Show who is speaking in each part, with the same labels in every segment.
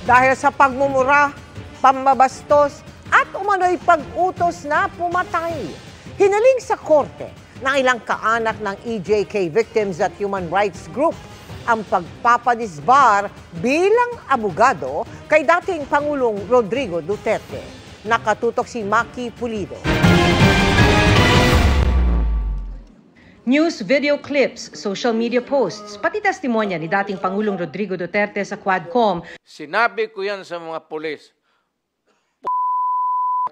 Speaker 1: dahil sa pagmumura, pambabastos at umano'y pag-utos na pumatay. Hinaling sa korte ng ilang kaanak ng EJK victims at human rights group ang pagpapadisbar bilang abogado kay dating Pangulong Rodrigo Duterte. Nakatutok si Maki Pulido.
Speaker 2: News, video clips, social media posts, pati testimonya ni dating Pangulong Rodrigo Duterte sa Quadcom.
Speaker 3: Sinabi ko yan sa mga pulis,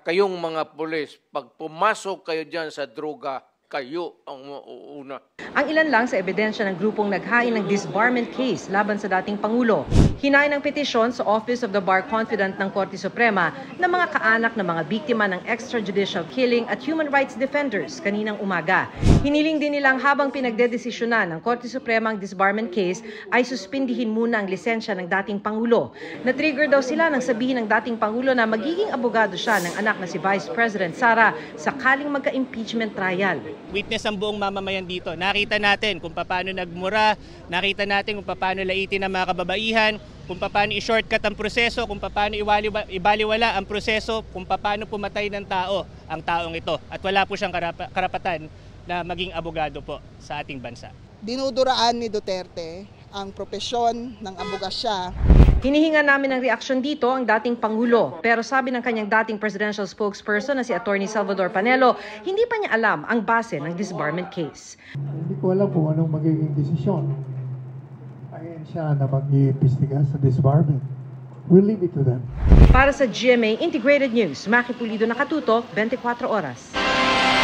Speaker 3: kayong mga pulis, pag pumasok kayo dyan sa droga, kayo ang mauuna.
Speaker 2: Ang ilan lang sa ebidensya ng grupong naghain ng disbarment case laban sa dating Pangulo. Hinain ng petisyon sa Office of the Bar Confidant ng Korte Suprema ng mga kaanak ng mga biktima ng extrajudicial killing at human rights defenders kaninang umaga. Hiniling din nilang habang pinagdedesisyonan ng Korte Suprema ang disbarment case ay suspindihin muna ang lisensya ng dating Pangulo. Na-trigger daw sila nang sabihin ng dating Pangulo na magiging abogado siya ng anak na si Vice President Sara sakaling magka-impeachment trial.
Speaker 4: Witness ang buong mamamayan dito. Nakita natin kung paano nagmura, nakita natin kung paano laitin ang mga kababaihan, kung paano i-shortcut ang proseso, kung paano ibaliwala ang proseso, kung paano pumatay ng tao ang taong ito. At wala po siyang karapatan na maging abogado po sa ating bansa.
Speaker 5: Dinuduraan ni Duterte ang propesyon ng abogasya.
Speaker 2: Hinihinga namin ng reaksyon dito ang dating Pangulo, pero sabi ng kanyang dating presidential spokesperson na si Attorney Salvador Panelo, hindi pa niya alam ang base ng disbarment case.
Speaker 6: Hindi ko alam kung anong magiging desisyon. Ayan siya na mag-iimbestiga sa disbarment. We'll leave it to them.
Speaker 2: Para sa GMA Integrated News, Maki Pulido, Nakatutok, 24 Oras.